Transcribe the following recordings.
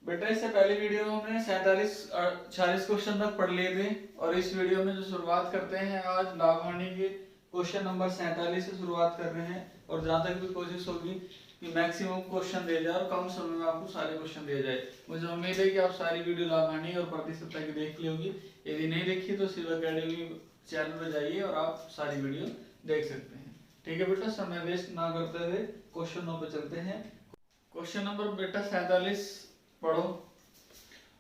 बेटा इससे पहले वीडियो में हमने 47 क्वेश्चन तक पढ़ लिए थे और इस वीडियो में जो शुरुआत करते हैं आज लाभ हानि के क्वेश्चन नंबर 47 से शुरुआत कर रहे हैं। और जहां तक भी कोशिश होगी कि मैक्सिमम क्वेश्चन दिए जाए और कम समय में आपको सारे क्वेश्चन दिए जाए। मुझे उम्मीद है कि आप सारी वीडियो लाभ हानि और प्रतिशतता की देख ली होगी। यदि नहीं देखी तो शिव अकेडमी चैनल पर जाइए और आप सारी वीडियो देख सकते हैं। ठीक है बेटा, समय वेस्ट ना करते हुए क्वेश्चनों पर चलते हैं। क्वेश्चन नंबर बेटा 47 पढ़ो।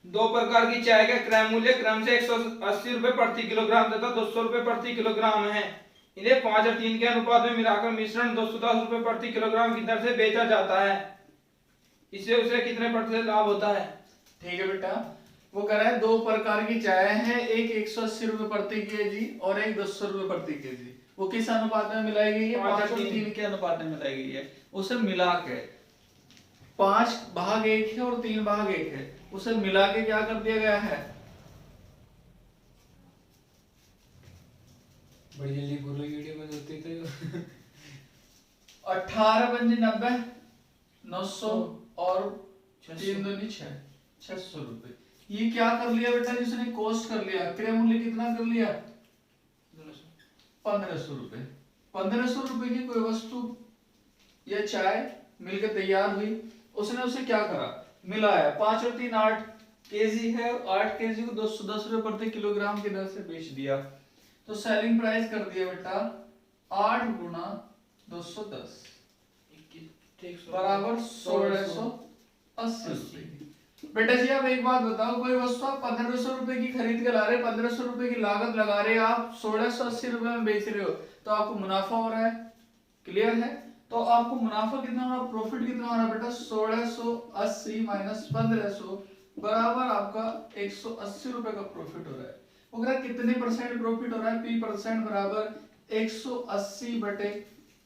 दो प्रकार की चाय का क्रय मूल्य क्रम से 180 रुपए प्रति किलोग्राम तथा 200 रुपए प्रति किलोग्राम है। इन्हें 5 और 3 के अनुपात में मिलाकर मिश्रण 210 रुपए प्रति किलोग्राम की दर से बेचा जाता है। इससे उसे कितने प्रतिशत लाभ होता है? ठीक है बेटा, वो कह रहा है दो प्रकार की चाय है, एक 180 रुपए प्रति केजी और एक 200 रुपए प्रति केजी। वो किस अनुपात में मिलाई गई है? 5 और 3 के अनुपात में मिलाई गई है। उसे मिला के 5 भाग 1 है और 3 भाग 1 है, उसे मिला के क्या कर दिया गया है? बड़ी जल्दी बोलो, वीडियो बंद होती तो 18 पंजे 90, 900 और 3 दूनी 6, 600 रुपए। ये क्या कर लिया बेटा? जिसने कॉस्ट कर लिया, क्रय मूल्य कितना कर लिया? 1500 रुपए। 1500 रुपए की कोई वस्तु या चाय मिलकर तैयार हुई, उसने उसे क्या करा? मिलाया। 5 और 3 8 केजी है, 8 केजी को 210 रुपए प्रति किलोग्राम की दर से बेच दिया। तो सेलिंग प्राइस कर दिया बेटा 8 गुना 210 बराबर 1680 रुपए। बेटा जी आप एक बात बताओ, कोई वस्तु आप 1500 रुपए की खरीद के ला रहे, 1500 रुपए की लागत लगा रहे, आप 1680 रुपए में बेच रहे हो, तो आपको मुनाफा हो रहा है। क्लियर है? तो आपको मुनाफा कितना हो रहा है, प्रॉफिट कितना हो रहा है बेटा? 1680 माइनस 1500 बराबर आपका 180 रुपए का प्रॉफिट हो रहा है। वो कह रहा है कितने परसेंट प्रॉफिट हो रहा है? P परसेंट बराबर 180 बटे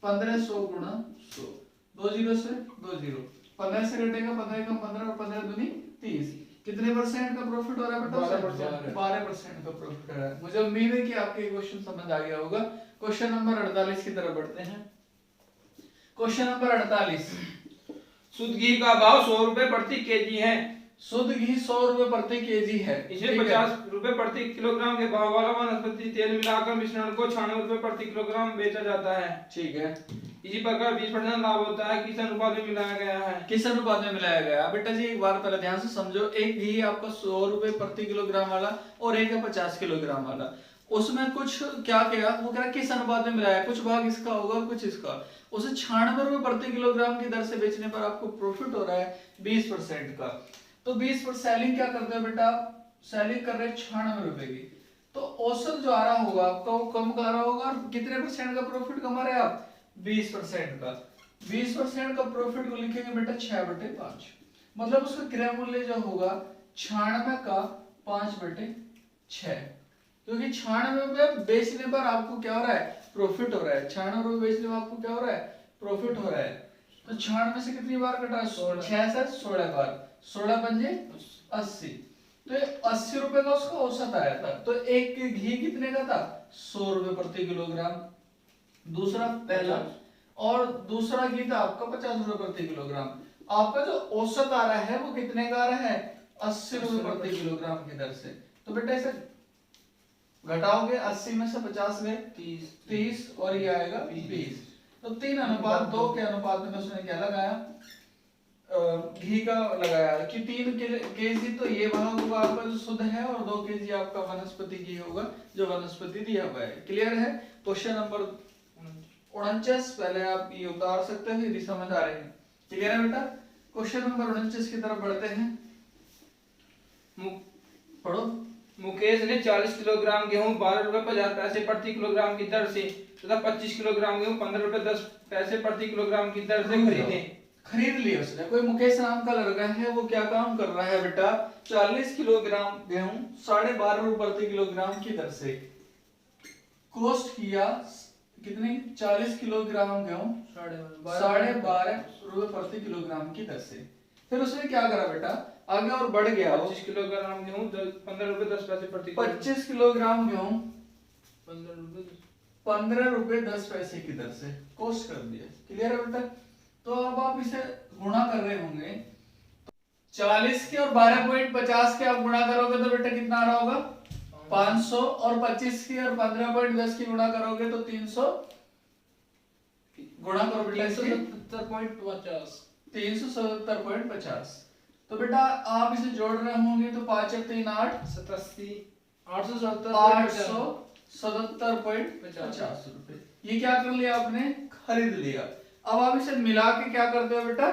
1500 गुणा 100। 2 जीरो से 2 जीरो, 15 से घटेगा 15 कम 15 और 15 दूनी 30। कितने परसेंट का प्रॉफिट हो रहा है बेटा? 12% का प्रॉफिट हो रहा है। मुझे उम्मीद है कि आपके क्वेश्चन समझ आ गया होगा। क्वेश्चन नंबर 48 की तरफ बढ़ते हैं। क्वेश्चन नंबर 48, शुद्ध घी का भाव 100 रुपए प्रति केजी है। शुद्ध घी 100 रुपए प्रति केजी है। इसे 50 रुपए प्रति किलोग्राम के भाव वाला वनस्पति तेल मिलाकर मिश्रण को 96 रुपए प्रति किलोग्राम बेचा जाता है। ठीक है। इसी प्रकार 20% लाभ होता है। किस अनुपात में मिलाया गया है? किस अनुपात में मिलाया गया? बेटा जी एक बार पहले ध्यान से समझो, एक घी आपका 100 रुपए प्रति किलोग्राम वाला और एक है 50 किलोग्राम वाला। उसमें कुछ क्या किया, वो कह रहा किस अनुपात में मिलाया, कुछ भाग इसका होगा कुछ इसका। उसे 96 रुपए प्रति किलोग्राम की दर से बेचने पर आपको प्रॉफिट हो रहा है 20% का। तो 20% सेलिंग क्या करते हो बेटा? सेलिंग कर रहे हैं 96 रुपए की, तो औसत जो आ रहा होगा आपका वो कम का आ रहा होगा। और कितने परसेंट का प्रॉफिट कमा रहे हैं आप? 20% का। 20% का प्रॉफिट को लिखेंगे बेटा 6/5, मतलब उसका क्रय मूल्य जो होगा 96 का 5/6, क्योंकि 96 रुपए बेचने पर आपको क्या हो रहा है? प्रॉफिट हो रहा है। 96 रुपए बेचने पर आपको क्या हो रहा है? प्रॉफिट हो रहा है। तो 96 से कितनी बार कटा? 6 से 16 बार, 16 पंजे 80। तो ये 80 रुपए का उसका औसत आया था। तो एक घी कितने का था? 100 रुपए प्रति किलोग्राम। दूसरा पहला, और दूसरा घी था आपका 50 रुपए प्रति किलोग्राम। आपका जो औसत आ रहा है वो कितने का आ रहा है? 80 रुपए प्रति किलोग्राम की दर से। तो बेटा इसे घटाओगे, 80 में से 50 गए 30 और ये आएगा 20। तो 3:2 के अनुपात में उसने क्या लगाया? घी का लगाया कि 3 केजी तो ये भाग होगा आपका जो शुद्ध है और 2 केजी आपका वनस्पति घी होगा जो वनस्पति दिया हुआ है। क्लियर है? क्वेश्चन नंबर 49 पहले आप ये उतार सकते हो यदि समझ आ रहे हैं। क्लियर है बेटा? क्वेश्चन नंबर 49 की तरफ बढ़ते हैं। पढ़ो। मुकेश ने 40 किलोग्राम गेहूं 12 रुपए 50 पैसे प्रति किलोग्राम की दर से तथा 25 किलोग्राम गेहूं 15 रुपए 10 पैसे प्रति किलोग्राम की दर से खरीदे। खरीद लिए उसने। कोई मुकेश नाम का लड़का है, वो क्या काम कर रहा है बेटा? 40 किलोग्राम गेहूं 12.5 रुपए प्रति किलोग्राम की दर से कॉस्ट किया। कितनी? 40 किलोग्राम गेहूं 12.5 रुपए प्रति किलोग्राम की दर से। फिर उसने क्या करा बेटा? आगे और बढ़ गया। 25 किलोग्राम गेहूं 15 रुपए 10 पैसे प्रति 25 किलोग्राम गेहूं 15 रुपए 10 पैसे की दर से कॉस्ट कर दिया। क्लियर है बेटा? तो अब आप इसे गुणा कर रहे होंगे 40 के और 12.50 के आप गुणा करोगे तो बेटा कितना आ रहा होगा 500, और 25 की और 15.10 की गुणा करोगे तो 300, गुणा करो बेटा इसकी 377.50। 377.50। तो बेटा आप इसे जोड़ रहे होंगे तो 5 और 3 8, 87 870 877.50 रुपए। ये क्या कर लिया आपने, खरीद लिया। अब आप इसे मिला के क्या करते हो बेटा,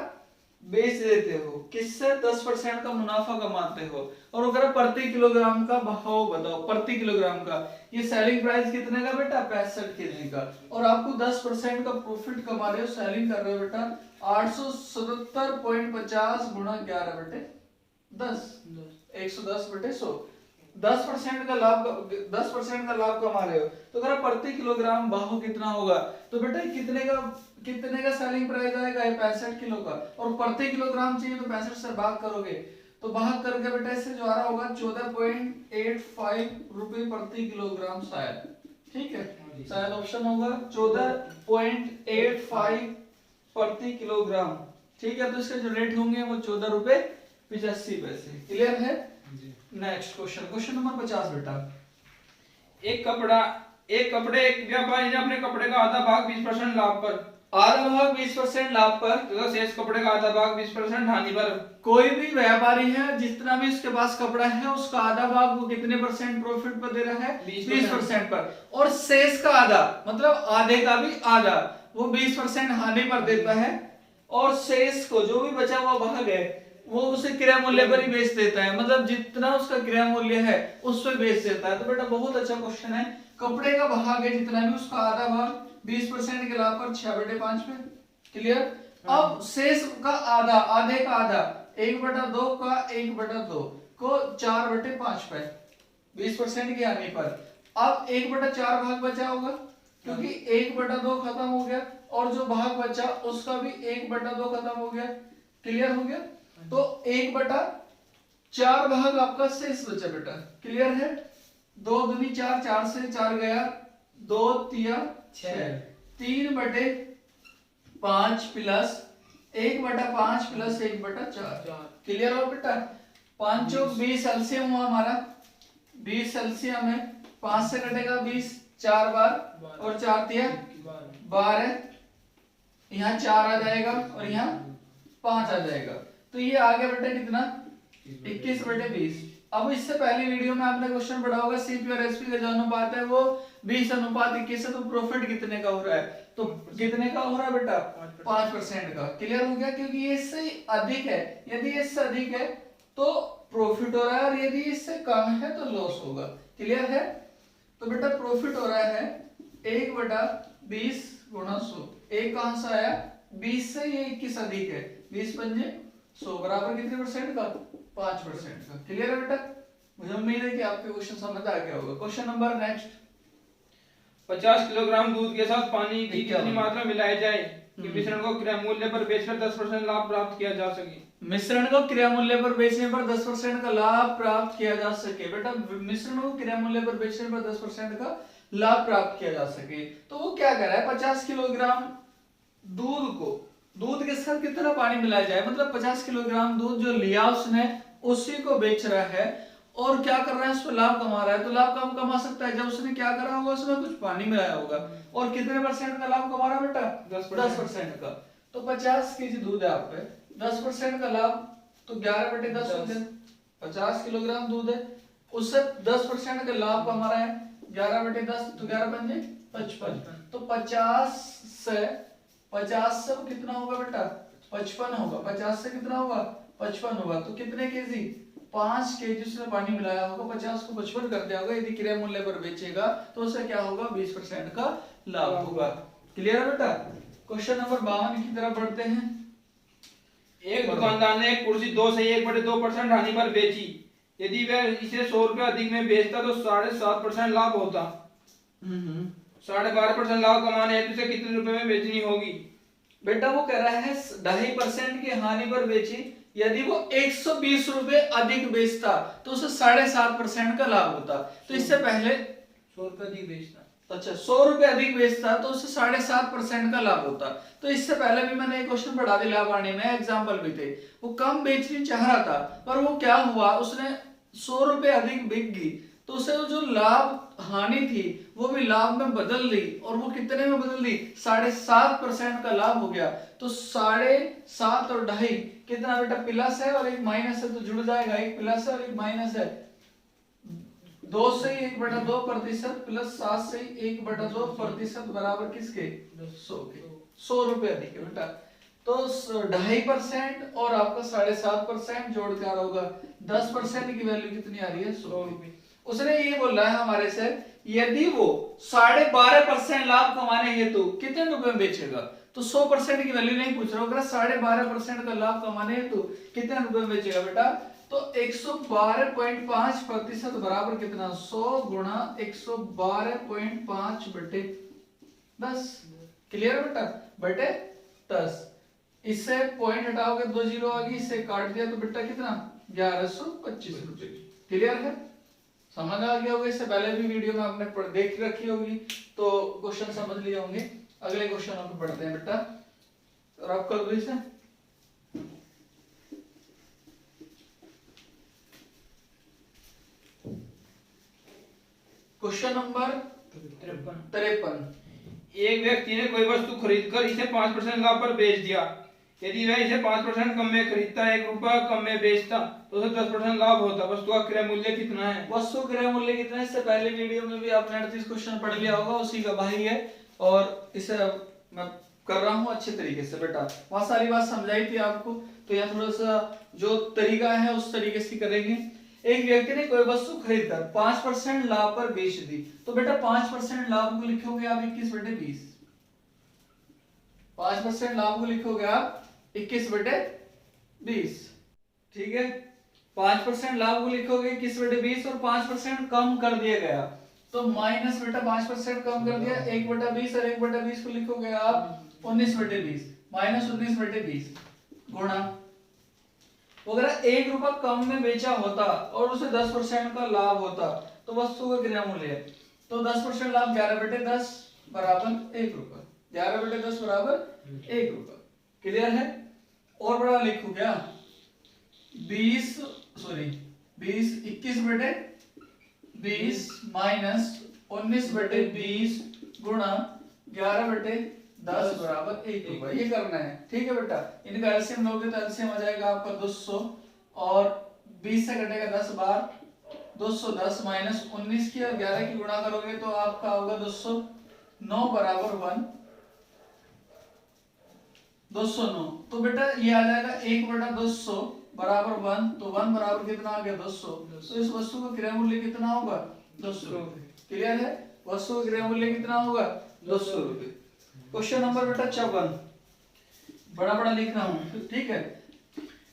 बेच देते हो। किससे, 10% का मुनाफा कमाते हो। और अगर प्रति किलोग्राम का भाव बताओ, प्रति किलोग्राम का ये सेलिंग प्राइस कितने का बेटा, 65 केजी का, और आपको 10% का प्रॉफिट कमा रहे हो, सेलिंग कर रहे हो बेटा 877.50 गुणा 11 बेटे 10, 110 बटे 100। 10% का लाभ, 10% का लाभ कमा रहे हो। तो अगर प्रति किलोग्राम भाव कितना होगा, तो बेटा कितने का सेलिंग प्राइस आएगा, 65 किलो का, और प्रति किलोग्राम चाहिए तो 65 से भाग करोगे, तो भाग करके बेटा इससे जो आ रहा होगा 14.85 रुपए प्रति किलोग्राम शायद, ठीक है, शायद ऑप्शन होगा 14.85 प्रति किलोग्राम, ठीक है। तो इसके जो रेट होंगे वो 14 रुपए 85 पैसे। क्लियर है। नेक्स्ट क्वेश्चन, क्वेश्चन नंबर 50 बेटा। एक व्यापारी ने अपने कपड़े का आधा भाग 20% लाभ पर, आधा भाग 20% लाभ पर तथा शेष कपड़े का आधा भाग 20% हानि पर। कोई भी व्यापारी है, जितना भी उसके पास कपड़ा है उसका आधा भाग वो कितने परसेंट प्रॉफिट पर दे रहा है, 20% पर, और शेष का आधा मतलब आधे का भी आधा वो 20% हानि पर देता है, और शेष को जो भी बचा हुआ भाग है वो उसे क्रय मूल्य पर ही बेच देता है, मतलब जितना उसका क्रय मूल्य है उस पर बेच देता है। तो बेटा बहुत अच्छा क्वेश्चन है। कपड़े का भाग है जितना भी उसका आधा भाग 20% के लाभ पर 6/5 पे। क्लियर। अब शेष का आधा, आधे का आधा 1/2 का 1/2 को 4/5 पे 20% की हानि पर। अब 1/4 भाग बचा होगा क्योंकि 1/2 खत्म हो गया, और जो भाग बचा उसका भी 1/2 खत्म हो गया। क्लियर हो गया। तो 1/4 भाग आपका शेष बचा बेटा। क्लियर है। 2 दूनी 4, 4 से 4 गया, 2 तिया 6, 3/5 प्लस 1/5 प्लस 1/4। क्लियर हो बेटा। 5 चौक 20 एलसीएम हुआ हमारा, 20 एलसीएम है, 5 से कटेगा 20 4 बार, और 4 तिया 12, यहाँ 4 आ जाएगा और यहाँ 5 आ जाएगा। तो ये आ गया बेटा कितना, 21/20। अब इससे पहले वीडियो में आपने क्वेश्चन पढ़ा होगा सीपी और एसपी का जो अनुपात है वो 20:21 है, तो प्रॉफिट कितने का हो रहा है, तो कितने का हो रहा है बेटा, 5% का। क्लियर हो गया। क्योंकि ये इससे अधिक है, यदि इससे अधिक है तो प्रॉफिट हो रहा है, और यदि इससे कम है तो लॉस होगा। क्लियर है। तो बेटा प्रॉफिट हो रहा है 1/20 गुणा 100। एक कहां से आया, 20 से ये 21 अधिक है, 20 पंजे 100 बराबर कितने परसेंट का, 5% का। क्लियर है बेटा। मुझे उम्मीद है कि आपके क्वेश्चन समझ आ गया होगा। Question number next. 50 किलोग्राम दूध के साथ पानी की कितनी मात्रा मिलाई जाए कि मिश्रण को क्रय मूल्य पर बेचकर 10% लाभ प्राप्त किया जा सके। मिश्रण को क्रय मूल्य पर बेचने पर 10% का लाभ प्राप्त किया जा सके। बेटा मिश्रण को क्रय मूल्य पर बेचने पर 10% का लाभ प्राप्त किया जा सके, तो वो क्या कर रहा है, 50 किलोग्राम दूध के साथ कितना पानी मिलाया जाए, मतलब 50 किलोग्राम दूध जो लिया उसने उसी को बेच रहा है, और क्या कर रहा है, उस पर लाभ कमा रहा है। तो लाभ कम कमा सकता है जब उसने क्या करा होगा, उसमें कुछ पानी मिलाया होगा। और कितने परसेंट का लाभ कमा रहा है बेटा, 10% का। तो 50 केजी दूध है आप पे, 10% का लाभ, तो 11/10 हो गया। 50 किलोग्राम दूध है, उससे 10% का लाभ कमा रहा है, 11/10, तो 11 पंजे 55। तो 50 से वो कितना होगा बेटा, 55 होगा। 50 से कितना होगा, 55 होगा। तो कितने केजी, 5 केजी उसने पानी मिलाया होगा, 50 को 55 कर दिया होगा। यदि क्रय मूल्य पर बेचेगा तो उससे क्या होगा, 20% का लाभ होगा। क्लियर है बेटा। क्वेश्चन नंबर 52 की तरफ बढ़ते हैं। एक दुकानदार ने एक कुर्सी 2 से 1/2% हानि पर बेची। यदि वह इसे 100 रुपए अधिक में बेचता तो 7.5% लाभ होता। 12.5% लाभ कमाने हेतु उसे कितने रुपए में बेचनी होगी। बेटा वो कह रहा है 2.5% की हानि पर बेची, यदि वो 120 रुपए अधिक बेचता तो उसे 7.5% का लाभ होता। तो इससे पहले 100 रुपए अधिक बेचता, अच्छा 100 रुपए अधिक बेचता तो उससे 7.5% का लाभ होता। तो इससे पहले भी मैंने एक क्वेश्चन पढ़ा दिया लाभाणी में, एग्जाम्पल भी थे। वो कम बेचनी चाह रहा था पर वो क्या हुआ, उसने 100 रुपए अधिक बिक गई तो उसे जो लाभ हानि थी वो भी लाभ में बदल दी, और वो कितने में बदल दी, 7.5% का लाभ हो गया। तो 7.5 और 2.5 कितना बेटा, प्लस है और एक माइनस है तो जुड़ जाएगा, एक प्लस है और एक माइनस है। 2 से 1/2% प्लस 7 से 1/2% बराबर किसके, 100 के। 100 रुपए अधिक है बेटा। तो 2.5% और आपका 7.5% जोड़ क्या होगा, 10% की वैल्यू कितनी आ रही है, 100 रुपए। उसने ये बोला है हमारे से, यदि वो 12.5% लाभ कमाने हेतु कितने रुपए में बेचेगा, तो 100% की वैल्यू नहीं पूछ रहा, अगर 12.5% का लाभ कमाने हेतु कितने रुपए में बेचेगा बेटा, तो 112.5% बराबर कितना, 100 गुणा 112.5 बटे 10। क्लियर बेटा, बटे 10। इससे पॉइंट हटाओगे 2 जीरो आ गई, इससे काट दिया तो बेटा कितना, 1125 रुपए। क्लियर है, समझ आ गया होगा। इससे पहले भी वीडियो में आपने देख रखी होगी तो क्वेश्चन समझ लिए होंगे। अगले क्वेश्चन पे पढ़ते हैं बेटा, और आप कर दो इसे। Question number 53। एक व्यक्ति ने कोई वस्तु खरीदकर इसे 5% लाभ पर बेच दिया। यदि वह इसे 5% कम में खरीदता, 1 रुपया कम में बेचता तो उसे 10% लाभ होता। वस्तु का क्रय मूल्य कितना है? वस्तु क्रय मूल्य कितना है, इससे पहले वीडियो में भी आपने 38 क्वेश्चन पढ़ लिया होगा, उसी का भाई है। और इसे मैं कर रहा हूँ अच्छे तरीके से बेटा, वहां सारी बात समझाई थी आपको, तो यहाँ थोड़ा सा जो तरीका है उस तरीके से करेंगे। एक व्यक्ति ने कोई वस्तु खरीदकर 5% लाभ पर बेच दी, तो बेटा 5% लाभ को लिखोगे आप 21/20। 5% लाभ को लिखोगे आप 21/20। ठीक है, 5% लाभ को लिखोगे 21/20 और 5% कम कर दिया गया तो माइनस बेटा 5% कम कर दिया 1/20 और 1/20 को लिखोगे आप 19/20 माइनस 19/20 गुणा, अगर 1 रुपया कम में बेचा होता और उसे 10% का लाभ होता तो वस्तु का क्रय मूल्य है, तो 10% लाभ 11/10 बराबर 1 रुपया, 11/10 बराबर 1 रुपया। क्लियर है, और बड़ा लिखू क्या, 21/20 माइनस 19/20 गुणा 11/10 बराबर 1 रुपया। ये करना है, ठीक है बेटा। इनका एलसीएम लोगे तो एलसीएम आ जाएगा आपका 200 और 20 से कटेगा 10 बार, 210 माइनस 19 की और 11 की गुणा करोगे तो आपका होगा 209 बराबर 1, 209। तो बेटा ये आ जाएगा 1/200 बराबर 1, तो 1 बराबर कितना आ गया 200। तो इस वस्तु का क्रय मूल्य कितना होगा 200 रुपए। क्लियर है, वस्तु का क्रय मूल्य कितना होगा 200 रुपए। क्वेश्चन नंबर बेटा 54, बड़ा बड़ा लिख रहा हूँ, ठीक है।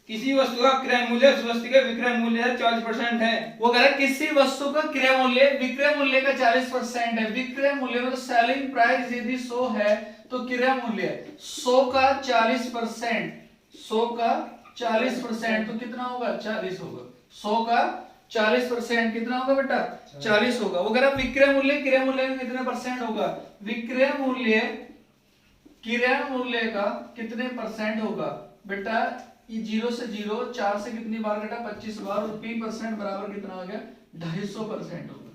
किसी वस्तु का क्रय मूल्य उस वस्तु के विक्रय मूल्य से 40% है। वो कह रहा है किसी वस्तु का क्रय मूल्य विक्रय मूल्य का 40% है। विक्रय मूल्य मतलब सेलिंग प्राइस यदि 100 है तो क्रय मूल्य 100 का 40%, 100 का 40% तो कितना होगा 40 होगा। 100 का 40% कितना होगा बेटा 40 होगा। वो कह रहा है विक्रय मूल्य क्रय मूल्य का कितने परसेंट होगा, विक्रय मूल्य क्रय मूल्य का कितने परसेंट होगा बेटा, ये 0 से 0 4 से कितनी बार कटा 25 बार, और p% बराबर कितना हो गया 250% होगा।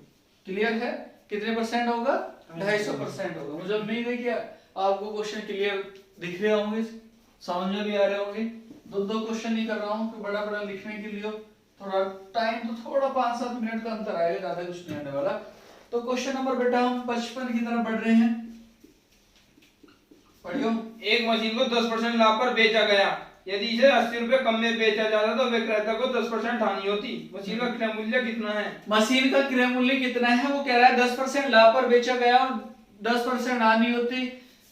क्लियर है, कितने परसेंट होगा 250% होगा। मुझे उम्मीद है कि आपको क्वेश्चन क्लियर दिख रहे होंगे, समझ में भी आ रहे होंगे। दो क्वेश्चन नहीं कर रहा हूँ कि बड़ा बड़ा लिखने के लिए थोड़ा टाइम तो थोड़ा 5-7 मिनट का अंतर आएगा, ज्यादा कुछ नहीं आने वाला। तो क्वेश्चन नंबर बेटा हम 55 की तरफ बढ़ रहे हैं, पढ़ियो। एक मशीन को 10% लाभ पर बेचा गया। यदि इसे 80 रुपए कम में बेचा जाता तो विक्रेता को 10% हानि होती। मशीन का क्रय मूल्य कितना है? मशीन का क्रय मूल्य कितना है, वो कह रहा है 10% लाभ पर बेचा गया और 10% हानि होती,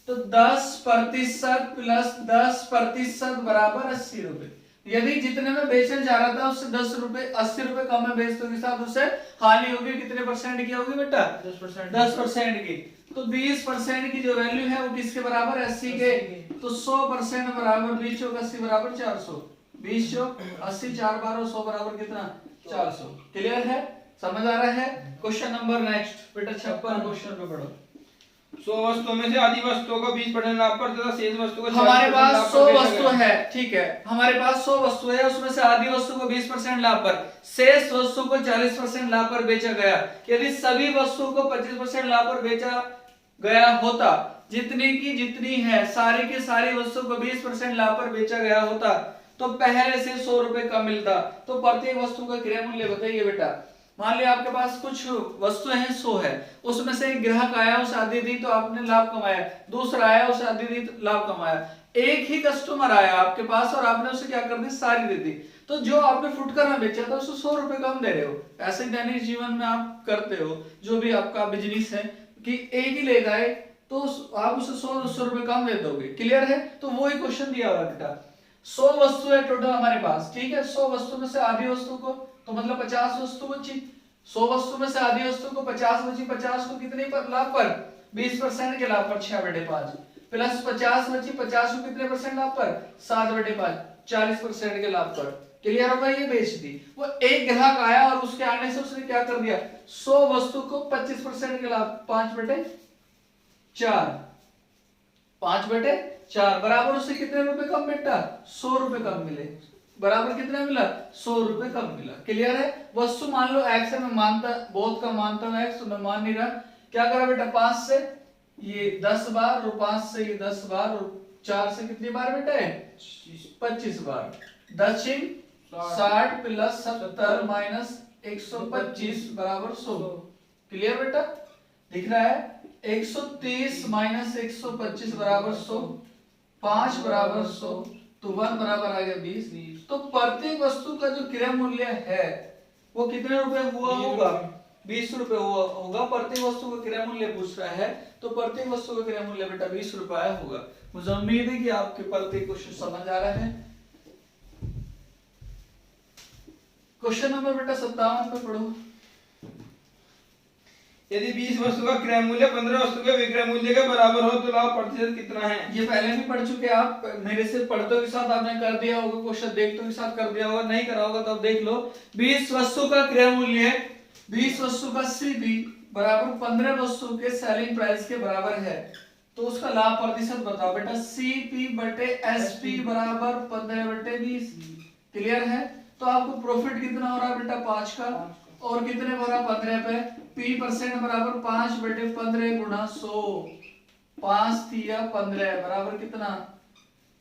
तो 10% प्लस 10% बराबर 80 रुपए। यदि जितने में बेचने जा रहा था उससे 10 रुपए 80 रुपए कम में बेचते के साथ उससे हानि होगी, कितने परसेंट की होगी बेटा 10% की। तो 20% की जो वैल्यू है वो किसके बराबर 80 के, तो 100% बराबर 20 चौक 80 बराबर 400, 20 चौक 80 4 बार 100 बराबर कितना 400। क्लियर है, समझ आ रहा है? क्वेश्चन नंबर नेक्स्ट बेटा 56 क्वेश्चन पे पढ़ो। 100 वस्तुओं में से आधी वस्तुओं को 20% लाभ पर तथा शेष वस्तु को हमारे 40% पास लाभ 100 पर बेचा वस्तु गया। है, ठीक है, हमारे पास 100 वस्तु है, उसमें से आधी वस्तु को 20% लाभ पर, शेष वस्तु को 40% लाभ पर बेचा गया। यदि सभी वस्तुओं को 25% लाभ पर बेचा गया होता, जितनी की जितनी है सारी की सारी वस्तु को 20% लाभ पर बेचा गया होता, तो पहले से 100 रुपए कम मिलता। तो प्रत्येक वस्तु का क्रय मूल्य बताइए बेटा। मान लिया आपके पास कुछ वस्तुएं हैं, 100 है, उसमें से एक ग्राहक आया, उसे आधी दी तो आपने लाभ कमाया, दूसरा आया उसे आधी दी तो लाभ कमाया, एक ही कस्टमर आया आपके पास और आपने उसे क्या कर दी, सारी दे दी। तो जो आपने फुटकर में बेचा था उसे 100 रुपए कम दे रहे हो। ऐसे दैनिक जीवन में आप करते हो, जो भी आपका बिजनेस है कि एक ही ले गए तो आप उसे 100 रुपए कम दे दोगे। क्लियर है? तो वही क्वेश्चन दिया हुआ बेटा। 100 वस्तु है टोटल हमारे पास, ठीक है, 100 वस्तु में से आधी वस्तु को, तो मतलब 50 वस्तु बची। 100 वस्तु में से आधी वस्तु को 50 बची, 50 को कितने पर लाभ पर, 20% के लाभ पर 6/5 प्लस 50 बची, 50 को कितने परसेंट लाभ पर, 7/5 40% के लाभ पर। क्लियर होगा? ये बेच दी। वो एक ग्राहक आया और उसके आने से उसने क्या कर दिया, 100 वस्तु को 25% के लाभ 5/4 5/4 बराबर उससे कितने रुपए कम बेटा, 100 रुपए कम मिले। बराबर कितना मिला, 100 रुपए कम मिला। क्लियर है? वस्तु मान लो x है, मैं मानता बहुत का मानता हूं x, तो मैं मान नहीं रहा। क्या करा बेटा, 5 से ये 10 बार और 5 से ये 10 बार और 4 से कितनी बार बेटा है, 25 बार। 10 60 प्लस 70 माइनस 125 बराबर 100। क्लियर बेटा? दिख रहा है? 130 माइनस 125 बराबर 100, 5 बराबर 100, तो 1 बराबर आ गया 20। तो प्रत्येक वस्तु का जो क्रय मूल्य है वो कितने रुपए हुआ होगा, 20 रुपए हुआ होगा। प्रत्येक वस्तु का क्रय मूल्य पूछ रहा है, तो प्रत्येक वस्तु का क्रय मूल्य बेटा 20 रुपए होगा। मुझे उम्मीद है कि आपके प्रत्येक क्वेश्चन समझ आ रहा है। क्वेश्चन नंबर बेटा 57 पे पढ़ो। यदि 20 वस्तु का क्रय मूल्य 15 वस्तु के विक्रय मूल्य के बराबर हो तो लाभ प्रतिशत कितना है? ये पहले भी पढ़ चुके आप, मेरे से पढ़ते के साथ आपने कर दिया होगा, क्वेश्चन देखते के साथ कर दिया होगा, नहीं करा होगा तो अब देख लो। 20 वस्तु का क्रय मूल्य 20 वस्तु का सीपी बराबर 15 वस्तु के सेलिंग प्राइस के बराबर है, तो उसका लाभ प्रतिशत बताओ बेटा। सीपी बटे एसपी बराबर 15/20। क्लियर है? तो आपको प्रॉफिट कितना हो रहा है बेटा, 5 का, और कितने भरा, 15 पे। पी परसेंट बराबर 5/15 गुणा 100, 5 दिया 15 बराबर कितना,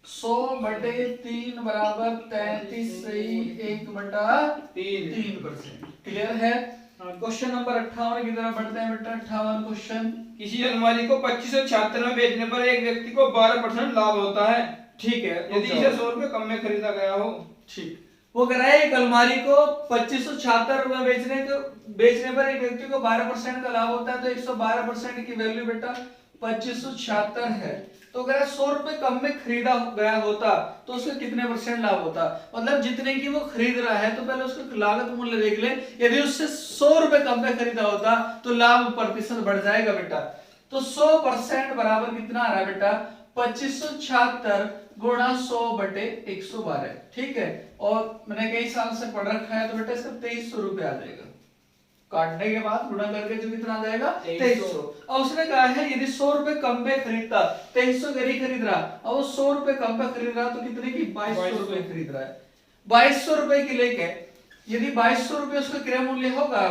100/3 बराबर 33 सही 1/3%। क्लियर है? क्वेश्चन नंबर 58 की तरफ बढ़ते हैं बेटा। 58 क्वेश्चन। किसी अलमारी को 2576 में बेचने पर एक व्यक्ति को 12% लाभ होता है, ठीक है, यदि इसे 100 रुपए कम में खरीदा गया हो। ठीक, वो कह रहा है एक अलमारी को 2576 रुपए बेचने पर एक व्यक्ति को 12% का लाभ होता है, तो 112% की वैल्यू बेटा 2576 है। तो अगर 100 रुपए कम में खरीदा गया होता तो उसका कितने परसेंट लाभ होता, मतलब जितने की वो खरीद रहा है तो पहले उसका लागत मूल्य देख ले। यदि उससे 100 रुपए कम में खरीदा होता तो लाभ प्रतिशत बढ़ जाएगा बेटा। तो 100% बराबर कितना आ रहा है बेटा, 2576 गुणा 100/112। ठीक है, और मैंने कई साल से पढ़ रखा है तो बेटा इसका 2300 रुपए आ जाएगा। काटने के बाद गुणा करके जो कितना आ जाएगा, 2300। और उसने कहा है यदि 100 रुपए कम पे खरीदता, 2300 के नहीं खरीद रहा, अब वो 100 रुपए कम पे खरीद रहा तो कितने की, 2200 रुपए खरीद रहा है। 2200 रुपए की लेके यदि 2200 रुपए उसका क्रय मूल्य होगा,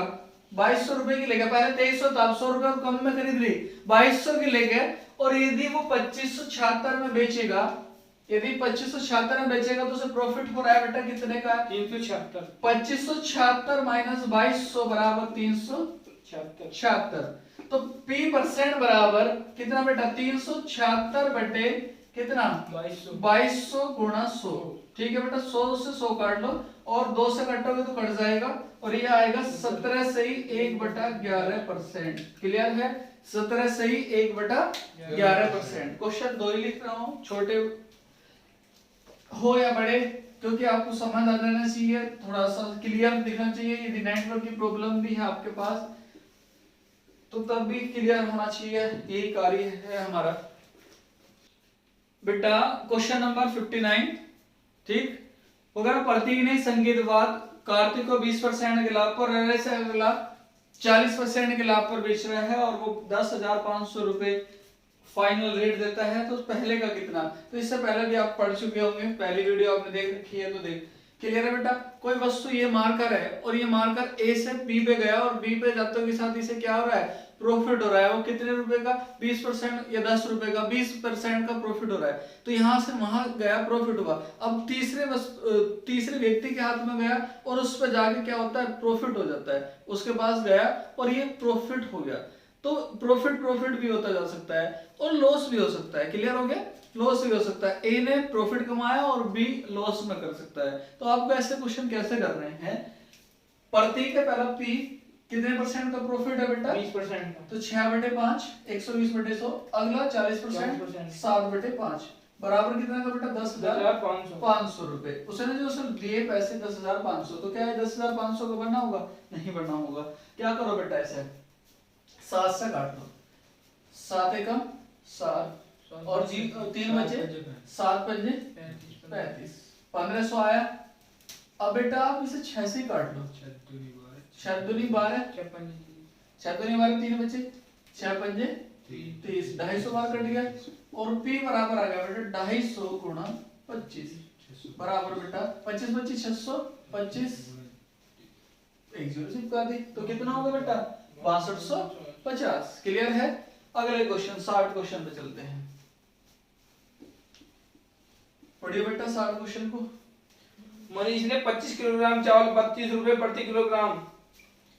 2200 रुपए की लेके, पहले 2300 तो अब 100 रुपए कम में खरीद ली, 2200 की लेके, और यदि वो 2576 में बेचेगा, यदि 2576 में बेचेगा तो उसे प्रॉफिट हो रहा है बेटा कितने का, 376। 2576 माइनस 2200 बराबर 376। तो P परसेंट बराबर कितना बेटा, 376 बटे कितना, 2200 गुणा 100। ठीक है बेटा, 100 से 100 काट लो और 2 से काटोगे तो कट जाएगा, और ये आएगा 17 से ही 1/11%। क्लियर है? 17 से ही 1/11%। क्वेश्चन 2 ही लिख रहा हूँ, छोटे हो या बड़े, क्योंकि आपको समझ आ जाना चाहिए, थोड़ा सा क्लियर दिखना चाहिए। यदि नेटवर्क की प्रॉब्लम भी है आपके पास तो तब भी क्लियर होना चाहिए, यही कार्य है हमारा बेटा। क्वेश्चन नंबर 59, ठीक, वगैरह प्रतिज्ञा संकेतवाद कार्तिक को 20% के लाभ पर रह से अगला 40% के लाभ पर बेच रहा है और वो 10,500 रुपए फाइनल रेट देता है। तो पहले का कितना, तो इससे पहले भी आप पढ़ चुके होंगे, पहली वीडियो आपने देख रखी है तो देख क्लियर है बेटा। कोई वस्तु ये मार्कर है और ये मार्कर ए से बी पे गया और बी पे जाते के साथ इसे क्या हो रहा है, प्रॉफिट हो रहा है। वो कितने रुपए का, 20% या 10 रुपए का, 20% का प्रॉफिट हो रहा है। तो यहाँ से वहां गया, प्रॉफिट हुआ। अब तीसरे व्यक्ति के हाथ में गया और उस पर जाके क्या होता है, प्रॉफिट हो जाता है। उसके पास गया और ये प्रॉफिट हो गया। तो प्रॉफिट भी होता जा सकता है और लॉस भी हो सकता है। क्लियर हो गया, लॉस भी हो सकता है। ए ने प्रॉफिट कमाया और बी लॉस में कर सकता है। तो आपको ऐसे क्वेश्चन कैसे करने हैं, प्रतीक है पहला पी, कितने परसेंट का प्रॉफिट है बेटा, 20% का। तो 6/5 120/100, अगला 40% 7/5 बराबर कितना का बेटा, 10,500 रुपए। उसने जो उसने दिए पैसे 10,500, तो क्या है 10,500 का बनना होगा, नहीं बनना होगा। क्या करो बेटा, ऐसे 7 से काट दो, 7 एकम 7 और 3 बचे, 7 पंजे 35, 1500 आया। अब बेटा आप इसे 6 से काट लो, 6 दूनी 12, 6 दूनी 12, 3 बचे, 6 पंजे 30, 250 बार कट गया और P बराबर आ गया बेटा 250 गुणा 25 बराबर बेटा 25 25 600, 25 एक जीरो चिपका दी। तो कितना होगा बेटा, 6550। क्लियर है। अगले क्वेश्चन 60 क्वेश्चन पे चलते हैं। पढ़िए बेटा 60 क्वेश्चन को। मनीष ने 25 किलोग्राम चावल 32 रुपए प्रति किलोग्राम,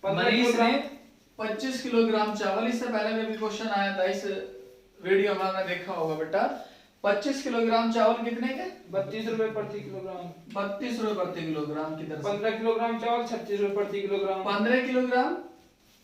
15 मनीष ने किलोग्राम 25 किलोग्राम चावल, इससे पहले भी क्वेश्चन आया था, इस वीडियो में आपने देखा होगा बेटा। 25 किलोग्राम चावल कितने के, 32 रुपए प्रति किलोग्राम, 32 रुपए प्रति किलोग्राम की दर से। 15 किलोग्राम चावल 36 रुपए प्रति किलोग्राम, 15 किलोग्राम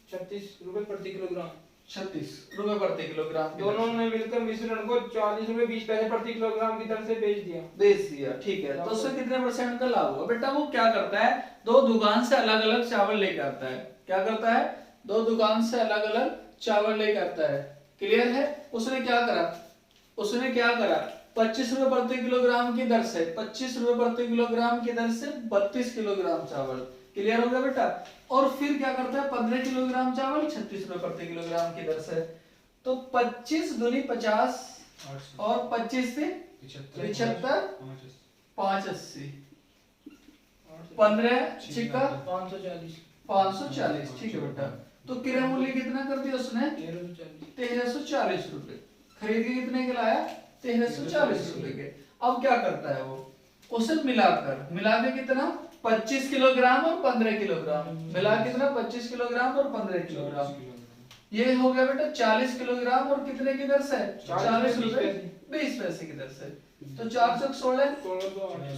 36 रुपए प्रति किलोग्राम। 36 रुपए प्रति किलोग्राम की दर दोनों से ने मिलकर मिश्रण को 40 रुपए 20 पैसे प्रति किलोग्राम की दर से बेच दिया। बेच दिया, ठीक है। तो उससे कितने परसेंट का लाभ हुआ बेटा, वो क्या करता है, दो दुकान से अलग अलग चावल लेकर आता है। क्या करता है, दो दुकान से अलग अलग चावल लेकर आता है। क्लियर है। उसने क्या करा, 25 रुपए प्रति किलोग्राम की दर से, 25 रुपए प्रति किलोग्राम की दर से 32 किलोग्राम चावल। क्लियर हो गया बेटा। और फिर क्या करता है, 15 किलोग्राम चावल 36 रुपए प्रति किलोग्राम की दर से। तो 25 दूनी 50 और 25 से 75, 580, 15 छिक्का 540। ठीक है बेटा। तो क्रय मूल्य कितना कर दिया उसने, 1340 रुपए। खरीद के कितने के लाया, 1340 रुपए के। अब क्या करता है वो, उसे मिला के कितना, 25 किलोग्राम और 15 किलोग्राम मिला कितना, 25 किलोग्राम और 15 किलोग्राम। ये हो गया बेटा 40 किलोग्राम और कितने की दर से, 40 रुपए 20 पैसे की दर से। तो 416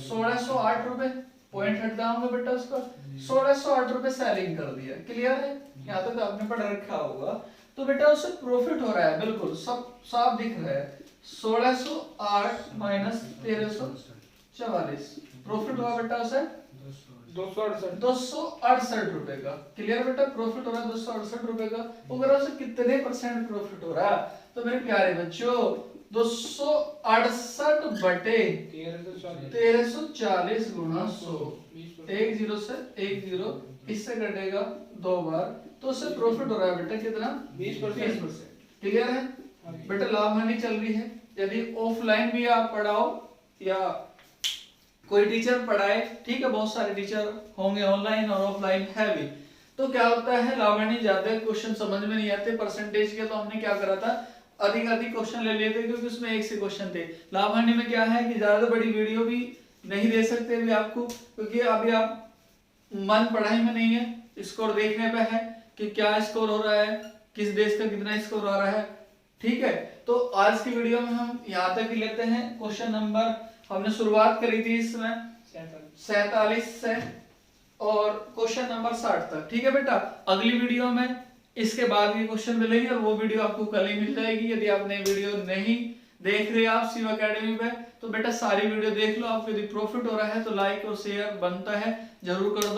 1608 रुपए। पॉइंट हट जाऊंगा बेटा उसका, 1608 रुपए सेलिंग कर दिया। क्लियर है, यहाँ तक आपने पढ़ रखा होगा। तो बेटा उससे प्रॉफिट हो रहा है, बिल्कुल सब साफ दिख रहा है। 1608 माइनस 1344 प्रॉफिट हुआ बेटा उसे 268 रुपए का। क्लियर बेटा, प्रॉफिट हो रहा है 268 रुपए का। अगर उसे कितने परसेंट प्रॉफिट हो रहा है, तो मेरे प्यारे बच्चों 268 बटे 1340 गुणा 100, 1 0 से 1 0, इससे कटेगा 2 बार। तो उससे प्रॉफिट हो रहा है बेटा कितना, 20%। क्लियर है बेटा। लाभ हानि चल रही है। यदि ऑफलाइन भी आप पढ़ाओ या कोई टीचर पढ़ाए, ठीक है, बहुत सारे टीचर होंगे ऑनलाइन और ऑफलाइन है भी, तो क्या होता है लाभ हानि ज्यादा क्वेश्चन समझ में नहीं आते परसेंटेज के। तो हमने क्या करा था, अधिक क्वेश्चन ले लिए थे, क्योंकि उसमें एक से क्वेश्चन थे। लाभ हानि में क्या है कि ज्यादा बड़ी वीडियो भी नहीं दे सकते अभी आपको, क्योंकि अभी आप मन पढ़ाई में नहीं है, स्कोर देखने पे है कि क्या स्कोर हो रहा है, किस देश का कितना स्कोर आ रहा है। ठीक है, तो आज की वीडियो में हम यहाँ तक ही लेते हैं। क्वेश्चन नंबर हमने शुरुआत करी थी इसमें 47 से और क्वेश्चन नंबर 60 तक। ठीक है बेटा, अगली वीडियो में इसके बाद के क्वेश्चन मिलेंगे और वो वीडियो आपको कल ही मिल जाएगी। यदि आपने वीडियो नहीं देख रहे आप शिव एकेडमी पे, तो बेटा सारी वीडियो देख लो। आपको यदि प्रॉफिट हो रहा है तो लाइक और शेयर बनता है, जरूर कर दो।